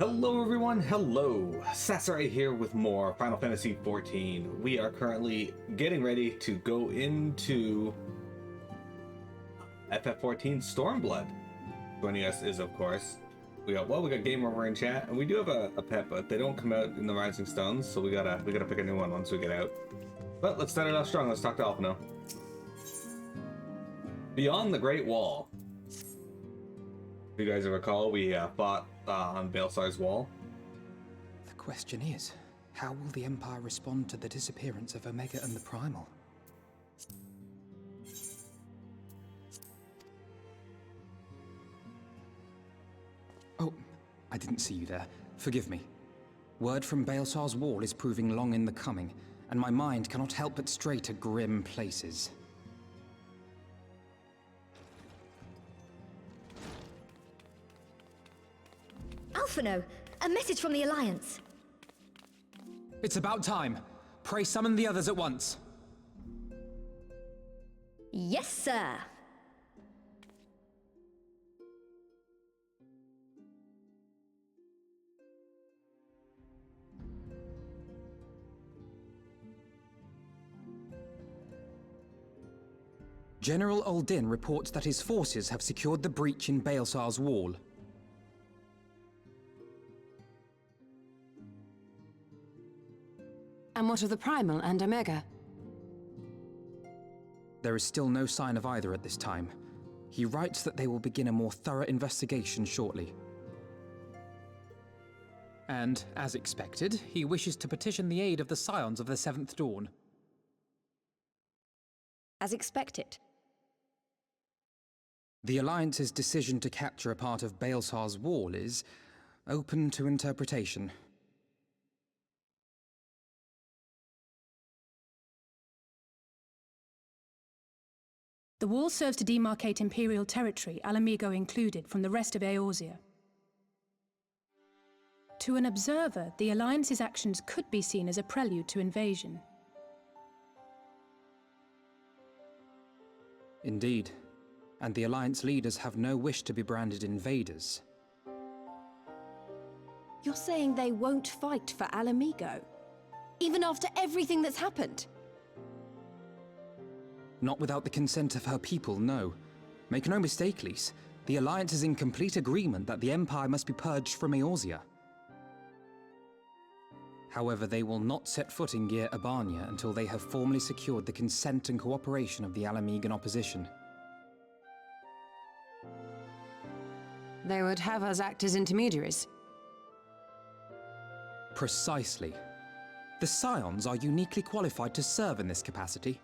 Hello everyone, hello! Sasarai here with more Final Fantasy XIV. We are currently getting ready to go into FF14 Stormblood. Joining us is, of course, we got Game Over in chat, and we do have a pet, but they don't come out in the Rising Stones, so we gotta pick a new one once we get out. But let's start it off strong. Let's talk to Alphino. Beyond the Great Wall. If you guys recall, we fought on Baelsar's wall. The question is, how will the Empire respond to the disappearance of Omega and the Primal? Oh, I didn't see you there. Forgive me. Word from Baelsar's wall is proving long in the coming, and my mind cannot help but stray to grim places. Alphino, a message from the Alliance. It's about time. Pray summon the others at once. Yes, sir. General Uldin reports that his forces have secured the breach in Baelsar's wall. And what of the Primal and Omega? There is still no sign of either at this time. He writes that they will begin a more thorough investigation shortly. And, as expected, he wishes to petition the aid of the Scions of the Seventh Dawn. As expected. The Alliance's decision to capture a part of Baelsar's wall is open to interpretation. The wall serves to demarcate Imperial territory, Ala Mhigan included, from the rest of Eorzea. To an observer, the Alliance's actions could be seen as a prelude to invasion. Indeed. And the Alliance leaders have no wish to be branded invaders. You're saying they won't fight for Ala Mhigan? Even after everything that's happened? Not without the consent of her people, no. Make no mistake, Lise. The Alliance is in complete agreement that the Empire must be purged from Eorzea. However, they will not set foot in Gyr Abania until they have formally secured the consent and cooperation of the Ala Mhigan opposition. They would have us act as intermediaries. Precisely. The Scions are uniquely qualified to serve in this capacity.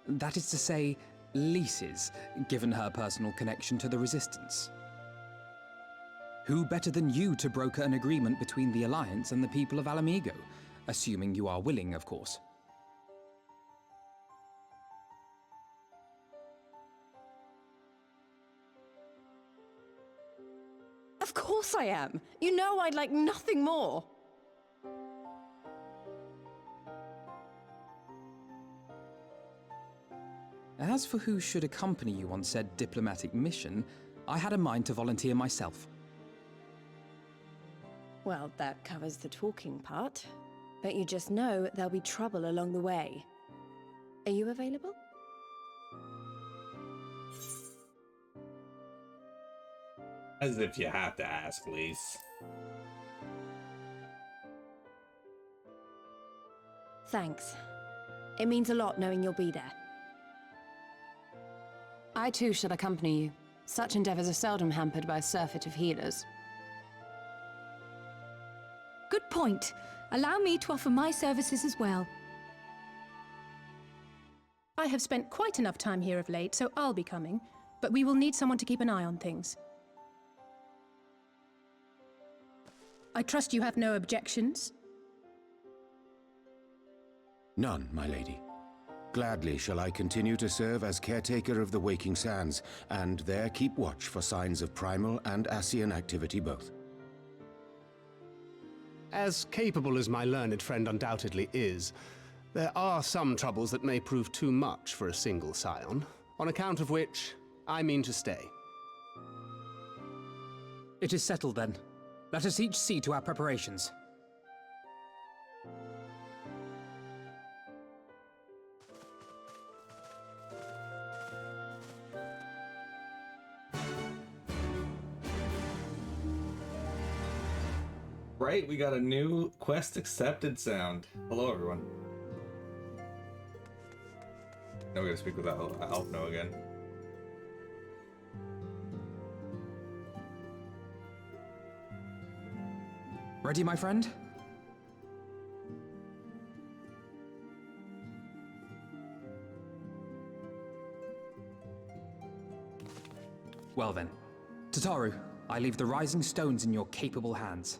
That is to say, Lise's, given her personal connection to the Resistance. Who better than you to broker an agreement between the Alliance and the people of Ala Mhigan, assuming you are willing, of course. Of course I am. You know I'd like nothing more. As for who should accompany you on said diplomatic mission, I had a mind to volunteer myself. Well, that covers the talking part. But you just know there'll be trouble along the way. Are you available? As if you have to ask, Lise. Thanks. It means a lot knowing you'll be there. I too shall accompany you. Such endeavors are seldom hampered by a surfeit of healers. Good point. Allow me to offer my services as well. I have spent quite enough time here of late, so I'll be coming, but we will need someone to keep an eye on things. I trust you have no objections? None, my lady. Gladly shall I continue to serve as caretaker of the Waking Sands, and there keep watch for signs of Primal and Ascian activity both. As capable as my learned friend undoubtedly is, there are some troubles that may prove too much for a single scion, on account of which I mean to stay. It is settled then. Let us each see to our preparations. Right, we got a new quest accepted sound. Hello, everyone. Now we're gonna speak with Alphino again. Ready, my friend? Well then, Tataru, I leave the rising stones in your capable hands.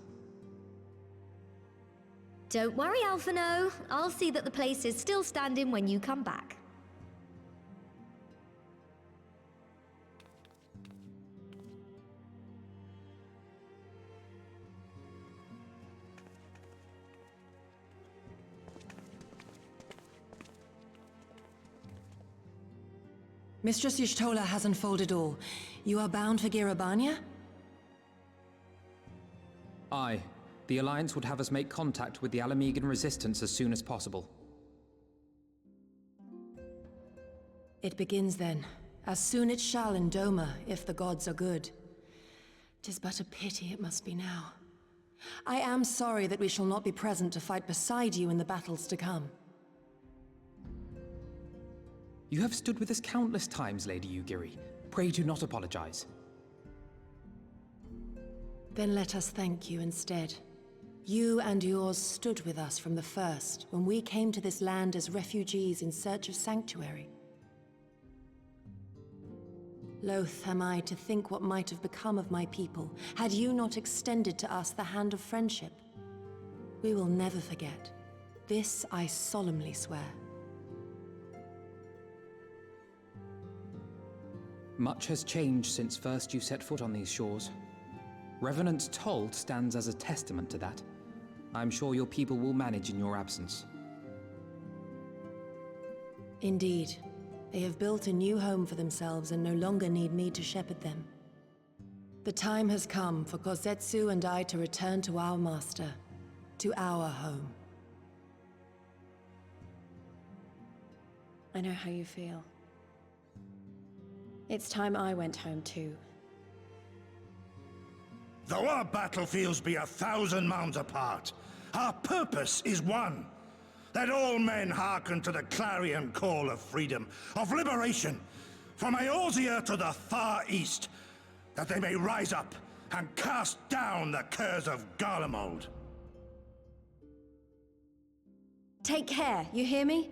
Don't worry, Alphino. I'll see that the place is still standing when you come back. Mistress Y'shtola has unfolded all. You are bound for Girabania? Aye. The Alliance would have us make contact with the Ala Mhigan resistance as soon as possible. It begins then. As soon it shall in Doma, if the gods are good. 'Tis but a pity it must be now. I am sorry that we shall not be present to fight beside you in the battles to come. You have stood with us countless times, Lady Yugiri. Pray do not apologize. Then let us thank you instead. You and yours stood with us from the first, when we came to this land as refugees in search of sanctuary. Loath am I to think what might have become of my people, had you not extended to us the hand of friendship. We will never forget. This I solemnly swear. Much has changed since first you set foot on these shores. Revenant's Toll stands as a testament to that. I'm sure your people will manage in your absence. Indeed. They have built a new home for themselves and no longer need me to shepherd them. The time has come for Kozetsu and I to return to our master, to our home. I know how you feel. It's time I went home too. Though our battlefields be 1,000 mounds apart, our purpose is one. Let all men hearken to the clarion call of freedom, of liberation, from Eorzea to the far east, that they may rise up and cast down the curse of Garlemald. Take care, you hear me?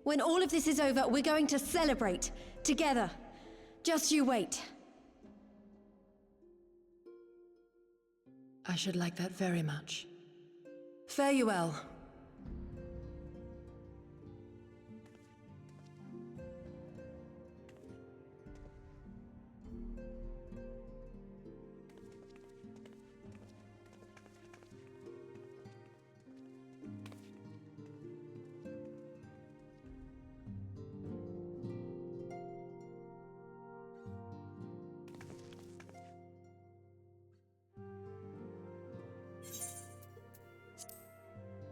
When all of this is over, we're going to celebrate, together. Just you wait. I should like that very much. Fare you well.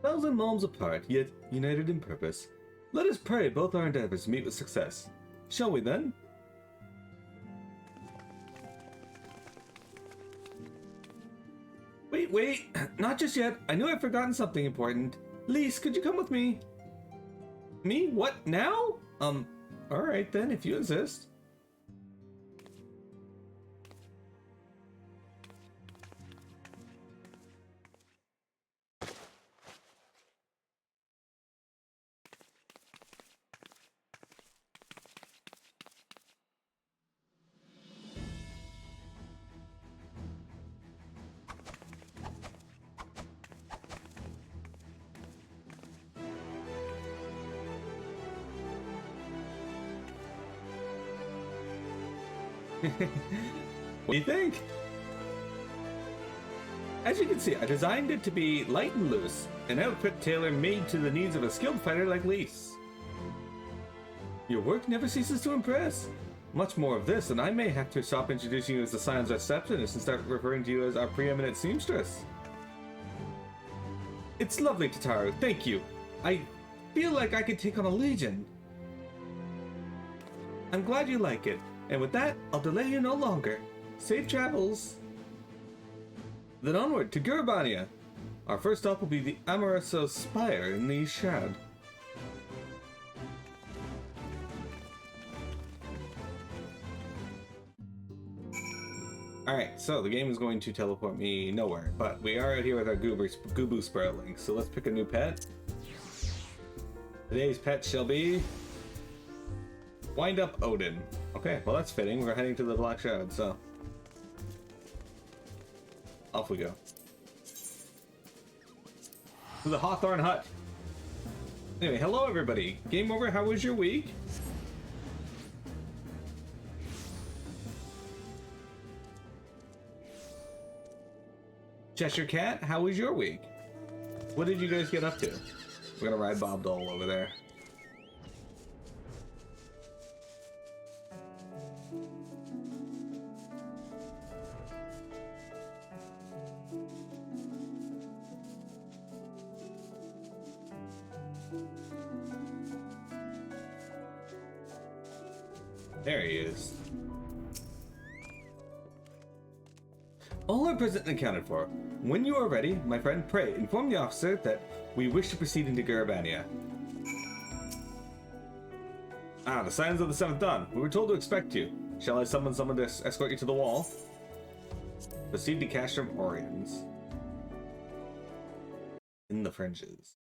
Thousand realms apart, yet united in purpose. Let us pray both our endeavors meet with success. Shall we then? Wait, not just yet. I knew I'd forgotten something important. Lise, could you come with me? Me? What, now? Alright then, if you insist. What do you think? As you can see, I designed it to be light and loose, an outfit tailor-made to the needs of a skilled fighter like Lise. Your work never ceases to impress. much more of this, and I may have to stop introducing you as the Scion's receptionist and start referring to you as our preeminent seamstress. It's lovely, Tataru. Thank you. I feel like I could take on a legion. I'm glad you like it. And with that, I'll delay you no longer. Safe travels. Then onward to Gurabania. Our first stop will be the Amoreso Spire in the Shad. Alright, so the game is going to teleport me nowhere, but we are out here with our Goobu Sproutling, so let's pick a new pet. Today's pet shall be Wind Up Odin. Okay, well that's fitting. We're heading to the Black Shroud, so off we go. To the Hawthorne Hut. Anyway, hello everybody. Game over, how was your week? Cheshire Cat, how was your week? What did you guys get up to? We're gonna ride Bob Dole over there. There he is. All are present and accounted for. When you are ready, my friend, pray inform the officer that we wish to proceed into Gurabania. Ah, the Scions of the Seventh Dawn. We were told to expect you. Shall I summon someone to escort you to the wall? Proceed to Castrum Oriens. In the fringes.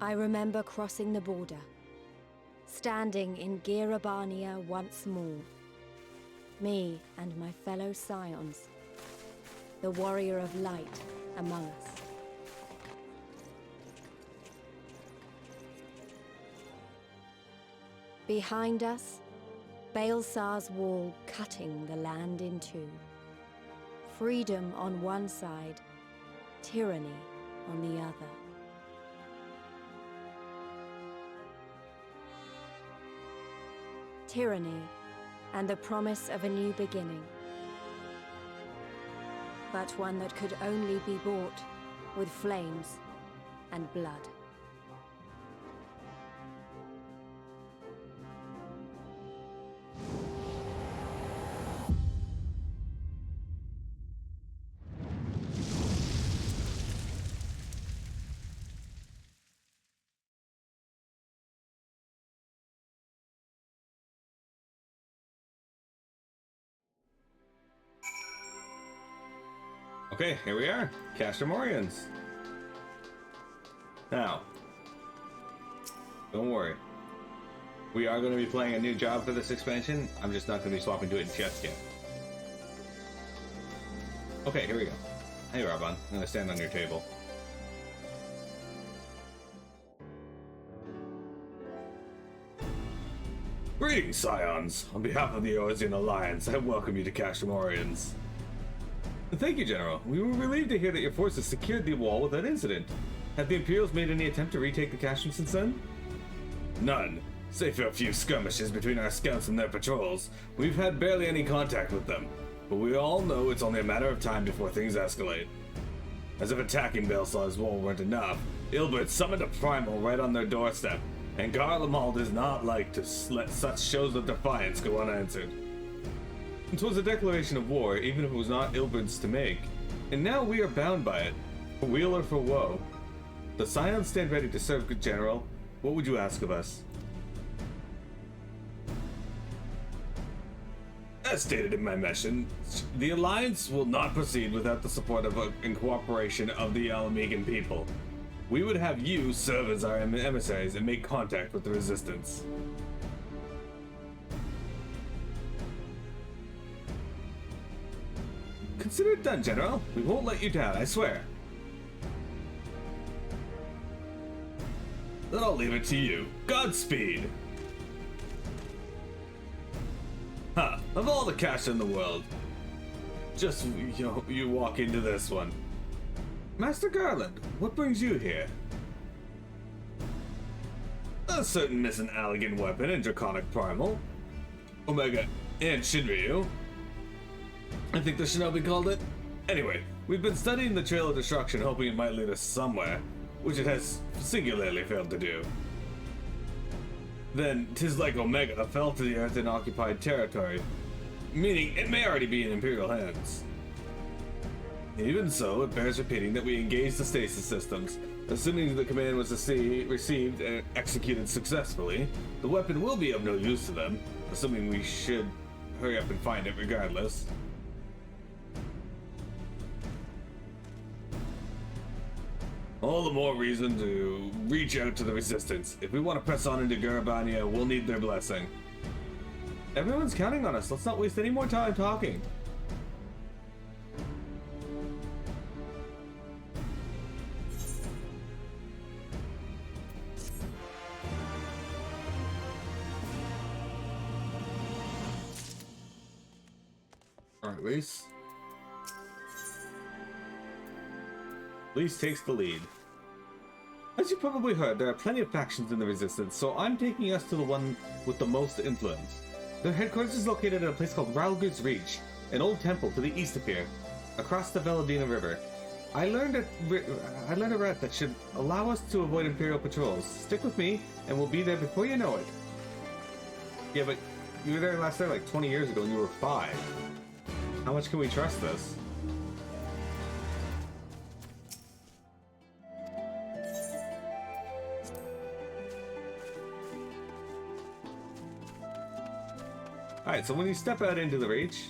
I remember crossing the border, standing in Gurabania once more. Me and my fellow Scions, the warrior of light among us. Behind us, Baelsar's wall cutting the land in two. Freedom on one side, tyranny on the other. Tyranny and the promise of a new beginning. But one that could only be bought with flames and blood. Okay, here we are. Castrum Oriens. Now, don't worry. We are going to be playing a new job for this expansion. I'm just not going to be swapping to it just yet. Okay, here we go. Hey, Rabban. I'm going to stand on your table. Greetings, Scions. On behalf of the Eorzean Alliance, I welcome you to Castrum Oriens. Thank you, General. We were relieved to hear that your forces secured the wall without incident. Have the Imperials made any attempt to retake the Castrum since then? None. Save for a few skirmishes between our scouts and their patrols, we've had barely any contact with them. But we all know it's only a matter of time before things escalate. As if attacking Baelsar's wall weren't enough, Ilbert summoned a primal right on their doorstep, and Garlemald does not like to let such shows of defiance go unanswered. It was a declaration of war, even if it was not Ilbert's to make. And now we are bound by it, for weal or for woe. The Scions stand ready to serve, good General. What would you ask of us? As stated in my mission, the Alliance will not proceed without the support of and cooperation of the Ala Mhigan people. We would have you serve as our emissaries and make contact with the Resistance. Consider it done, General. We won't let you down, I swear. Then I'll leave it to you. Godspeed! Huh, of all the cash in the world, just you walk into this one. Master Garland, what brings you here? A certain missing elegant weapon and draconic primal. Omega and Shinryu. I think the shinobi called it. Anyway, we've been studying the Trail of Destruction, hoping it might lead us somewhere, which it has singularly failed to do. Then, 'tis like Omega fell to the earth in occupied territory, meaning it may already be in Imperial hands. Even so, it bears repeating that we engage the stasis systems. Assuming the command was received and executed successfully, the weapon will be of no use to them, assuming we should hurry up and find it regardless. All the more reason to reach out to the Resistance. If we want to press on into Garabania, we'll need their blessing. Everyone's counting on us. Let's not waste any more time talking. Alright, Reese. Reese takes the lead. As you probably heard, there are plenty of factions in the Resistance, so I'm taking us to the one with the most influence. Their headquarters is located at a place called Ralgud's Reach, an old temple to the east of here, across the Veladina River. I learned a route that should allow us to avoid Imperial patrols. Stick with me, and we'll be there before you know it. Yeah, but you were there last time like 20 years ago and you were 5. How much can we trust this? Alright, so when you step out into the Reach,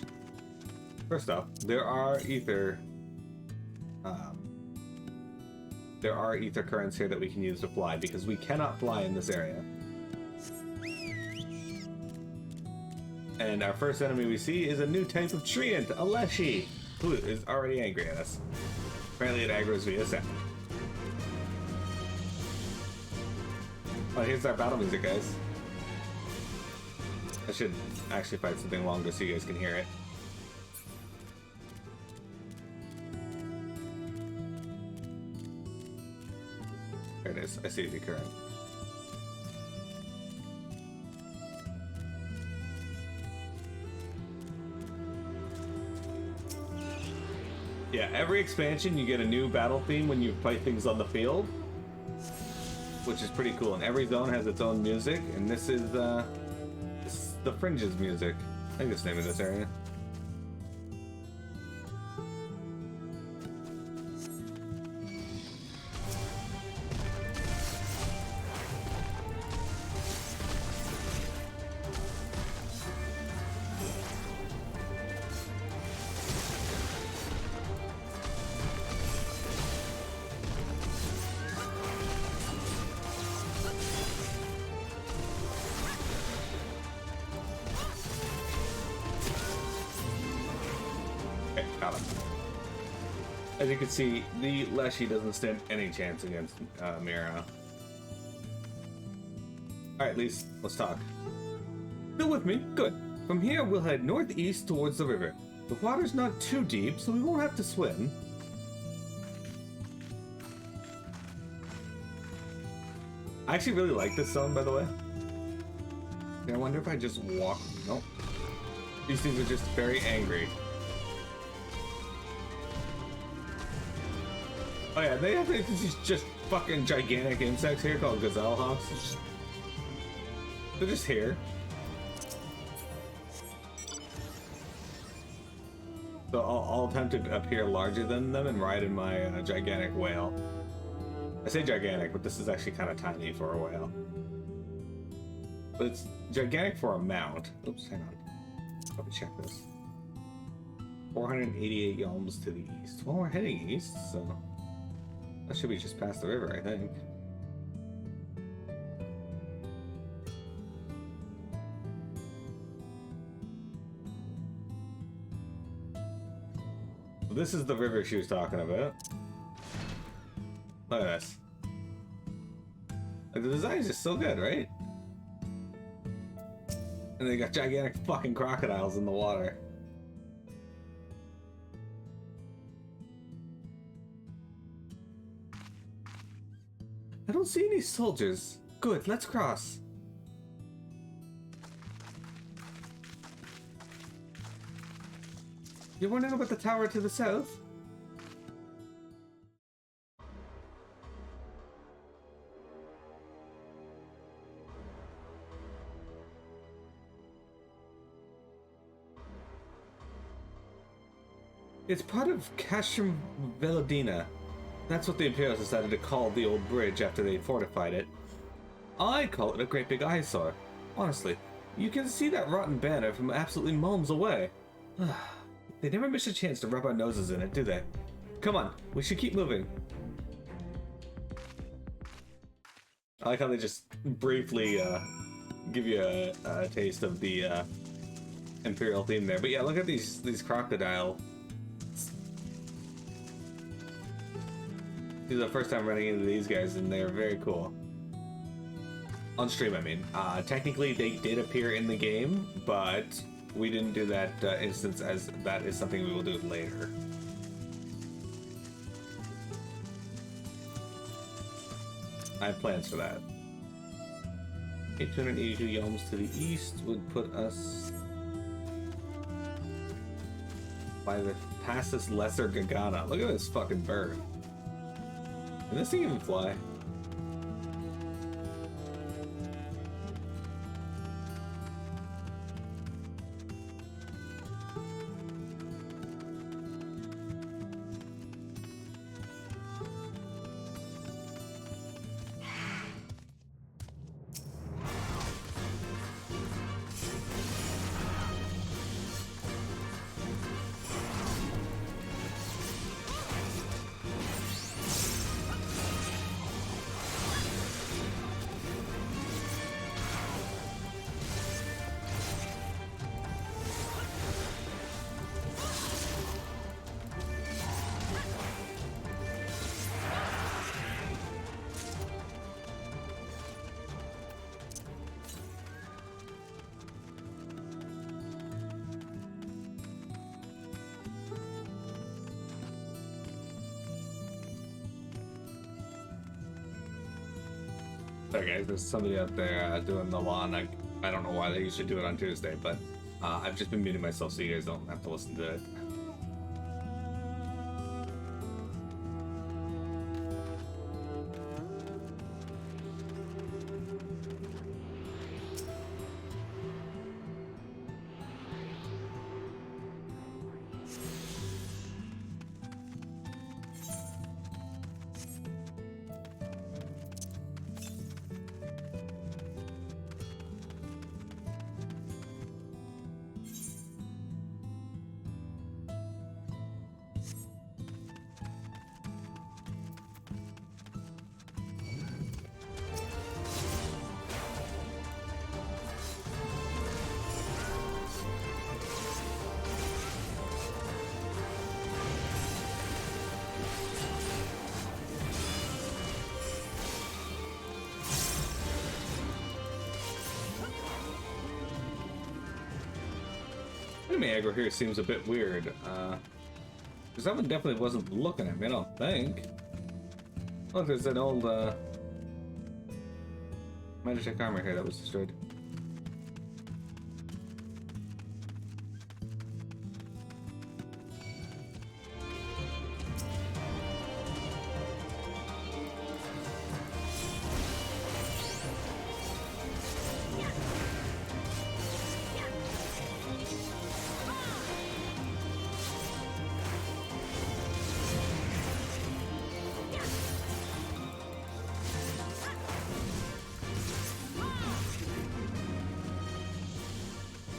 first off, there are ether currents here that we can use to fly, because we cannot fly in this area. And our first enemy we see is a new type of treant, a Leshy, who is already angry at us. Apparently it aggroes via sound. Oh, here's our battle music, guys. I should actually find something longer so you guys can hear it. There it is. I see the current. Yeah, every expansion you get a new battle theme when you fight things on the field, which is pretty cool. And every zone has its own music, and this is the Fringe's music. I think that's the name of this area. As you can see, the Leshy doesn't stand any chance against Mira. Alright, Lise, let's talk. Still with me? Good. From here, we'll head northeast towards the river. The water's not too deep, so we won't have to swim. I actually really like this zone, by the way. I wonder if I just walk... Nope. These things are just very angry. Oh yeah, they have these just fucking gigantic insects here called gazelle hawks. They're just here. So I'll attempt to appear larger than them and ride in my gigantic whale. I say gigantic, but this is actually kind of tiny for a whale. But it's gigantic for a mount. Oops, hang on. Let me check this. 488 yalms to the east. Well, we're heading east, so... That should be just past the river, I think. this is the river she was talking about. Look at this. Like, the design is just so good, right? And they got gigantic fucking crocodiles in the water. I don't see any soldiers. Good, let's cross. You're wondering about the tower to the south? It's part of Castrum Velodina. That's what the Imperials decided to call the old bridge after they fortified it. I call it a great big eyesore. Honestly, you can see that rotten banner from absolutely miles away. They never miss a chance to rub our noses in it, do they? Come on, we should keep moving. I like how they just briefly give you a taste of the Imperial theme there. But yeah, look at these crocodile. This is the first time running into these guys, and they're very cool. On stream, I mean. Technically, they did appear in the game, but we didn't do that instance, as that is something we will do later. I have plans for that. 282 yalms to the east would put us by the past this lesser Gagana. Look at this fucking bird. Can this thing even fly? Sorry guys, there's somebody out there doing the lawn. I don't know why they usually do it on Tuesday, but I've just been muting myself so you guys don't have to listen to it. Enemy aggro here seems a bit weird, because that one definitely wasn't looking at me, I don't think. Look, there's an old, Magic armor here that was destroyed.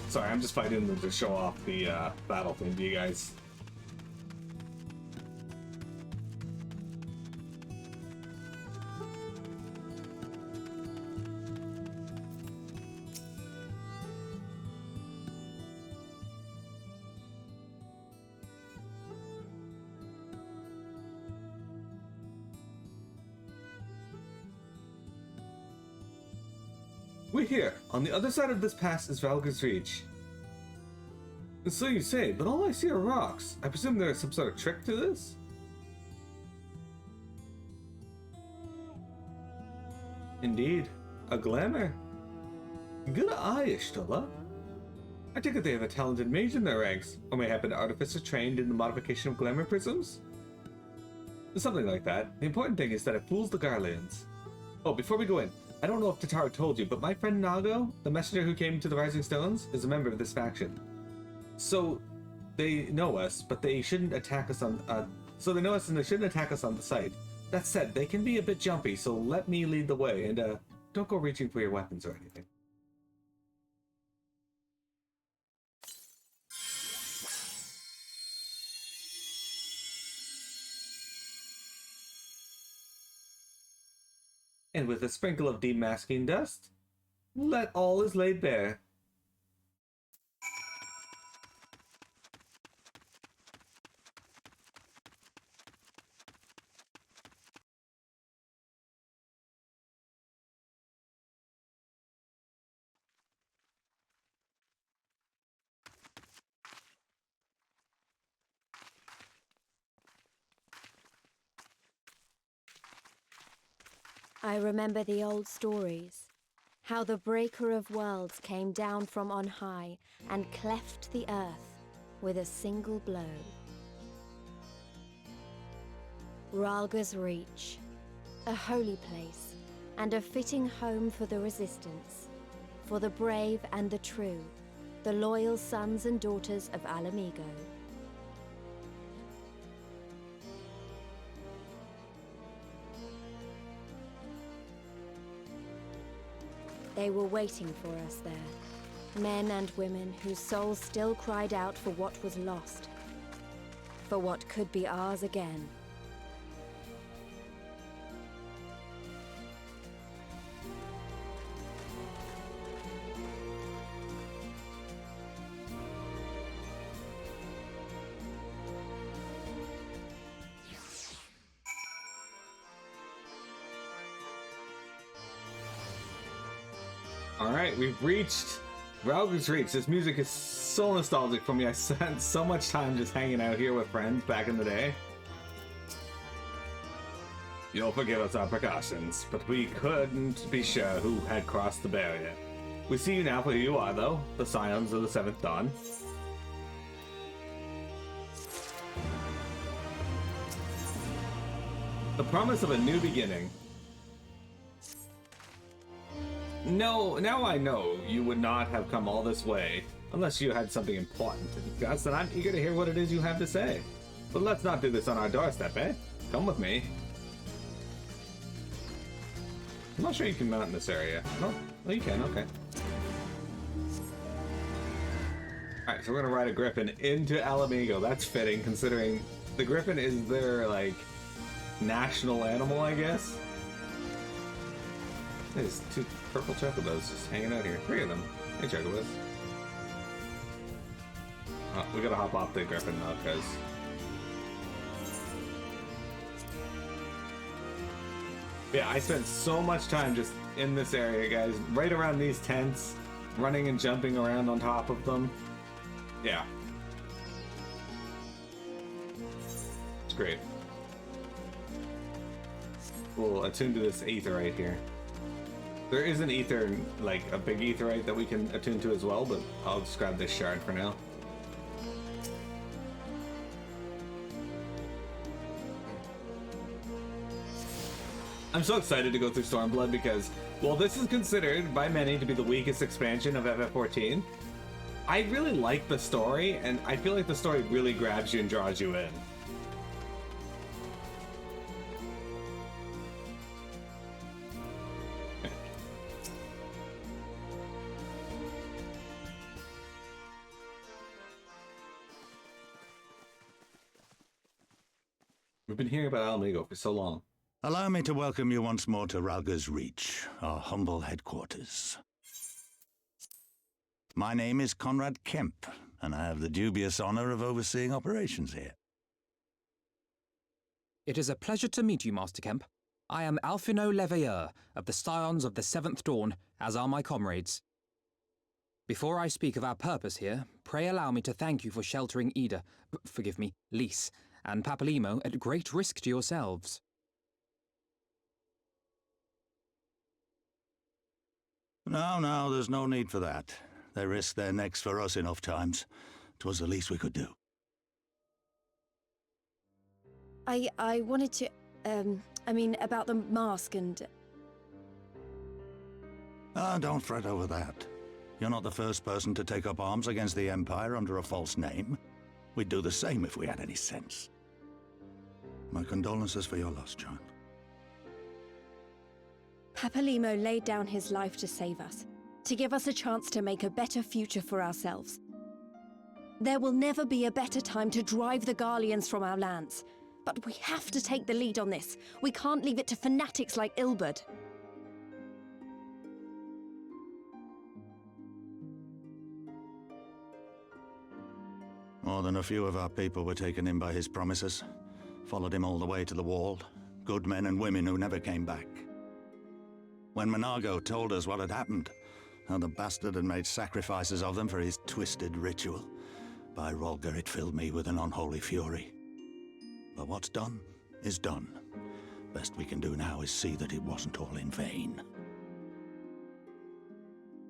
Sorry, I'm just fighting them to show off the battle theme to you guys. We're here. On the other side of this pass is Valga's Reach. So you say, but all I see are rocks. I presume there is some sort of trick to this? Indeed. A glamour. Good eye, Ishtola. I take it they have a talented mage in their ranks, or mayhap an artificer trained in the modification of glamour prisms? Something like that. The important thing is that it fools the Garleans. Oh, before we go in, I don't know if Tataru told you, but my friend Nago, the messenger who came to the Rising Stones, is a member of this faction. So, they know us, but they shouldn't attack us on, so they know us and they shouldn't attack us on the site. That said, they can be a bit jumpy, so let me lead the way, and, don't go reaching for your weapons or anything. And with a sprinkle of demasking dust, let all is laid bare. I remember the old stories, how the Breaker of Worlds came down from on high and cleft the earth with a single blow. Rhalga's Reach, a holy place and a fitting home for the Resistance, for the brave and the true, the loyal sons and daughters of Ala Mhigan. They were waiting for us there, men and women whose souls still cried out for what was lost, for what could be ours again. Alright, we've reached Rhalga's Reach. This music is so nostalgic for me. I spent so much time just hanging out here with friends back in the day. You'll forgive us our precautions, but we couldn't be sure who had crossed the barrier. We see you now for who you are, though, the Scions of the Seventh Dawn. The promise of a new beginning. No, now I know you would not have come all this way unless you had something important to discuss, and I'm eager to hear what it is you have to say. But let's not do this on our doorstep, eh? Come with me. I'm not sure you can mount in this area. No, well, you can, okay. Alright, so we're gonna ride a griffin into Ala Mhigan. That's fitting, considering the griffin is their, like, national animal, I guess. There's two purple chocobos just hanging out here. 3 of them. Hey, chocobos. Oh, we gotta hop off the griffin though, because... yeah, I spent so much time just in this area, guys. Right around these tents. Running and jumping around on top of them. Yeah. It's great. We'll attune to this aetherite here. There is an ether, like a big aetherite that we can attune to as well, but I'll just grab this shard for now. I'm so excited to go through Stormblood because, well, this is considered by many to be the weakest expansion of FF14. I really like the story, and I feel like the story really grabs you and draws you in. We've been hearing about Ala Mhigan for so long. Allow me to welcome you once more to Rhalga's Reach, our humble headquarters. My name is Conrad Kemp, and I have the dubious honor of overseeing operations here. It is a pleasure to meet you, Master Kemp. I am Alphino Leveilleur of the Scions of the Seventh Dawn, as are my comrades. Before I speak of our purpose here, pray allow me to thank you for sheltering Ida, forgive me, Lys, and Papalimo at great risk to yourselves. No, there's no need for that. They risked their necks for us enough times. 'Twas the least we could do. I wanted to, about the mask and... Don't fret over that. You're not the first person to take up arms against the Empire under a false name. We'd do the same if we had any sense. My condolences for your loss, child. Papalimo laid down his life to save us, to give us a chance to make a better future for ourselves. There will never be a better time to drive the Garleans from our lands. But we have to take the lead on this. We can't leave it to fanatics like Ilberd. More than a few of our people were taken in by his promises. Followed him all the way to the wall. Good men and women who never came back. When Monago told us what had happened, how the bastard had made sacrifices of them for his twisted ritual, by Rolger it filled me with an unholy fury. But what's done is done. Best we can do now is see that it wasn't all in vain.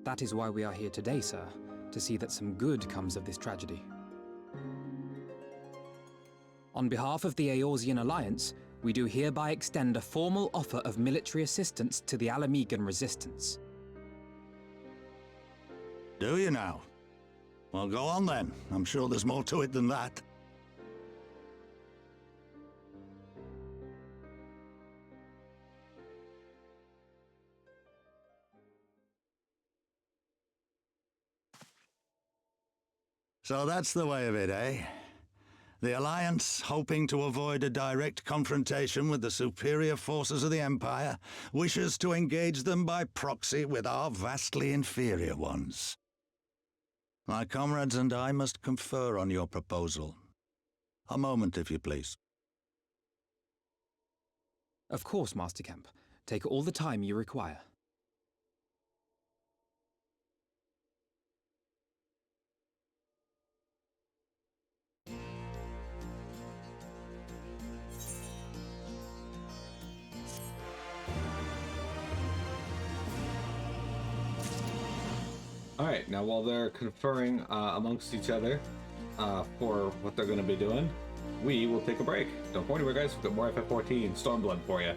That is why we are here today, sir, to see that some good comes of this tragedy. On behalf of the Eorzean Alliance, we do hereby extend a formal offer of military assistance to the Ala Mhigan resistance. Do you now? Well, go on then. I'm sure there's more to it than that. So that's the way of it, eh? The Alliance, hoping to avoid a direct confrontation with the superior forces of the Empire, wishes to engage them by proxy with our vastly inferior ones. My comrades and I must confer on your proposal. A moment, if you please. Of course, Master Kemp. Take all the time you require. Alright, now while they're conferring amongst each other for what they're going to be doing, we will take a break. Don't go anywhere, guys. We've got more FF14 Stormblood for you.